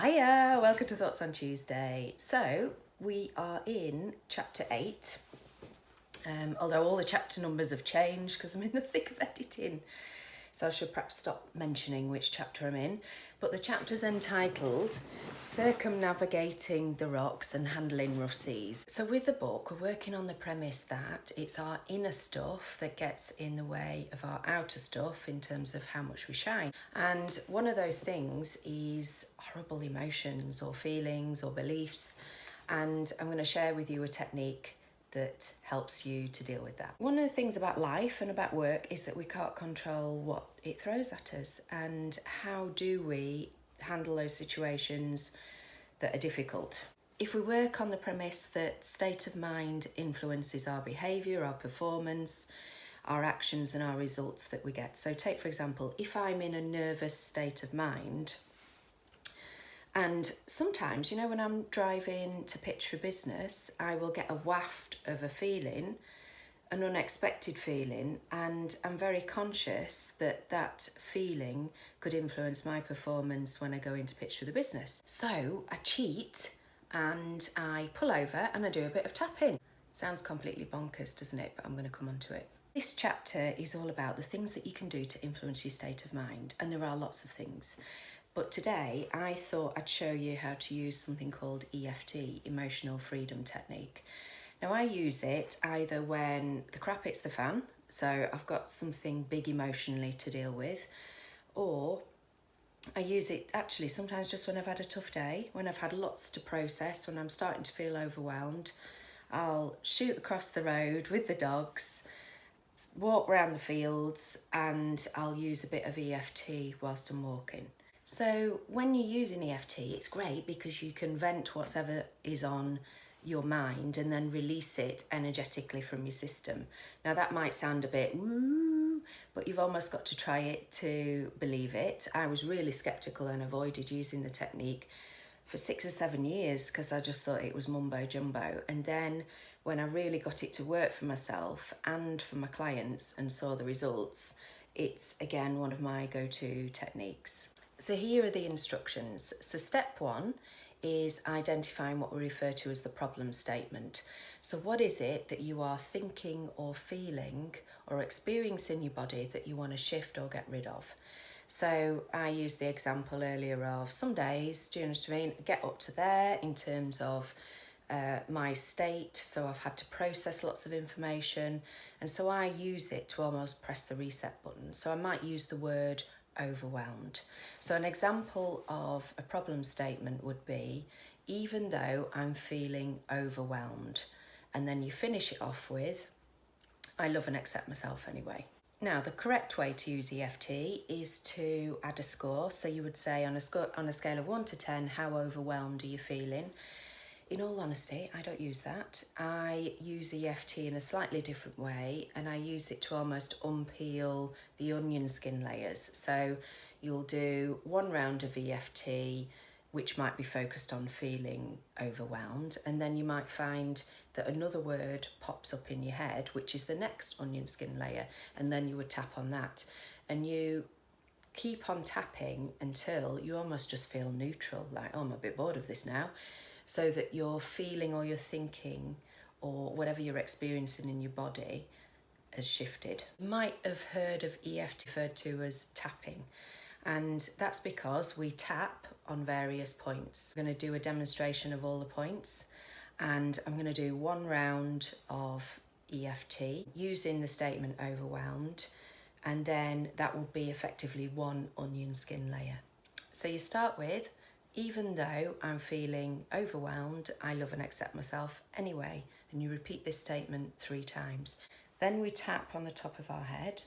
Hiya, welcome to Thoughts on Tuesday. So we are in chapter 8, although all the chapter numbers have changed because I'm in the thick of editing. So I should perhaps stop mentioning which chapter I'm in. But the chapter's entitled Circumnavigating the Rocks and Handling Rough Seas. So with the book, we're working on the premise that it's our inner stuff that gets in the way of our outer stuff in terms of how much we shine. And one of those things is horrible emotions or feelings or beliefs. And I'm going to share with you a technique that helps you to deal with that. One of the things about life and about work is that we can't control what it throws at us, and how do we handle those situations that are difficult. If we work on the premise that state of mind influences our behaviour, our performance, our actions and our results that we get. So take, for example, if I'm in a nervous state of mind, and sometimes, when I'm driving to pitch for business, I will get a waft of a feeling, an unexpected feeling, and I'm very conscious that that feeling could influence my performance when I go in to pitch for the business. So I cheat and I pull over and I do a bit of tapping. Sounds completely bonkers, doesn't it? But I'm going to come on to it. This chapter is all about the things that you can do to influence your state of mind, and there are lots of things. But today I thought I'd show you how to use something called EFT, Emotional Freedom Technique. Now I use it either when the crap hits the fan, so I've got something big emotionally to deal with, or I use it actually sometimes just when I've had a tough day, when I've had lots to process, when I'm starting to feel overwhelmed. I'll shoot across the road with the dogs, walk around the fields, and I'll use a bit of EFT whilst I'm walking. So when you're using EFT, it's great because you can vent whatever is on your mind and then release it energetically from your system. Now that might sound a bit woo, but you've almost got to try it to believe it. I was really skeptical and avoided using the technique for 6 or 7 years because I just thought it was mumbo jumbo. And then when I really got it to work for myself and for my clients and saw the results, it's again one of my go-to techniques. So here are the instructions. So step 1 is identifying what we refer to as the problem statement. So what is it that you are thinking or feeling or experiencing in your body that you want to shift or get rid of? So I used the example earlier of some days, do you know what I mean, get up to there in terms of my state. So I've had to process lots of information, and so I use it to almost press the reset button. So I might use the word overwhelmed. So an example of a problem statement would be, even though I'm feeling overwhelmed, and then you finish it off with, I love and accept myself anyway. Now the correct way to use EFT is to add a score. So you would say on a scale of 1 to 10, how overwhelmed are you feeling? In all honesty, I don't use that. I use EFT in a slightly different way, and I use it to almost unpeel the onion skin layers. So you'll do 1 round of EFT, which might be focused on feeling overwhelmed, and then you might find that another word pops up in your head, which is the next onion skin layer, and then you would tap on that. And you keep on tapping until you almost just feel neutral, like, oh, I'm a bit bored of this now. So that your feeling or your thinking or whatever you're experiencing in your body has shifted. You might have heard of EFT referred to as tapping, and that's because we tap on various points. I'm going to do a demonstration of all the points, and I'm going to do 1 round of EFT using the statement overwhelmed, and then that will be effectively 1 onion skin layer. So you start with, even though I'm feeling overwhelmed, I love and accept myself anyway. And you repeat this statement 3 times. Then we tap on the top of our head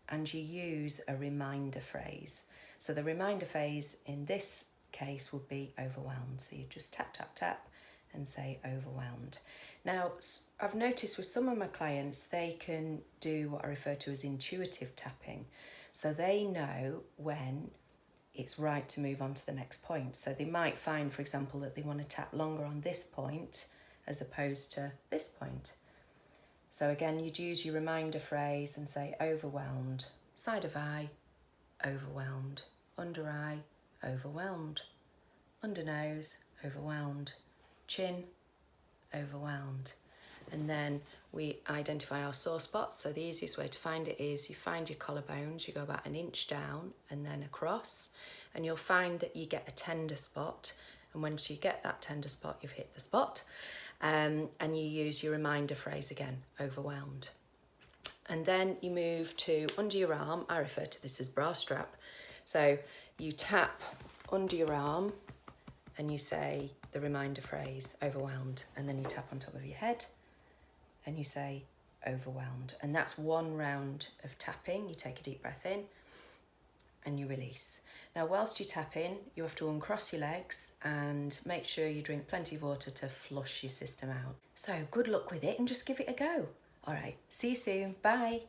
and you use a reminder phrase. So the reminder phrase in this case would be overwhelmed. So you just tap, tap, tap and say overwhelmed. Now, I've noticed with some of my clients, they can do what I refer to as intuitive tapping. So they know when it's right to move on to the next point. So they might find, for example, that they want to tap longer on this point as opposed to this point. So again, you'd use your reminder phrase and say overwhelmed, side of eye, overwhelmed, under eye, overwhelmed, under nose, overwhelmed, chin, overwhelmed. And then we identify our sore spots. So the easiest way to find it is you find your collarbones, you go about an inch down and then across, and you'll find that you get a tender spot. And once you get that tender spot, you've hit the spot. And you use your reminder phrase again, overwhelmed. And then you move to under your arm. I refer to this as bra strap. So you tap under your arm and you say the reminder phrase, overwhelmed. And then you tap on top of your head and you say overwhelmed. And that's one round of tapping. You take a deep breath in and you release. Now, whilst you tap in, you have to uncross your legs and make sure you drink plenty of water to flush your system out. So good luck with it and just give it a go. All right, see you soon. Bye.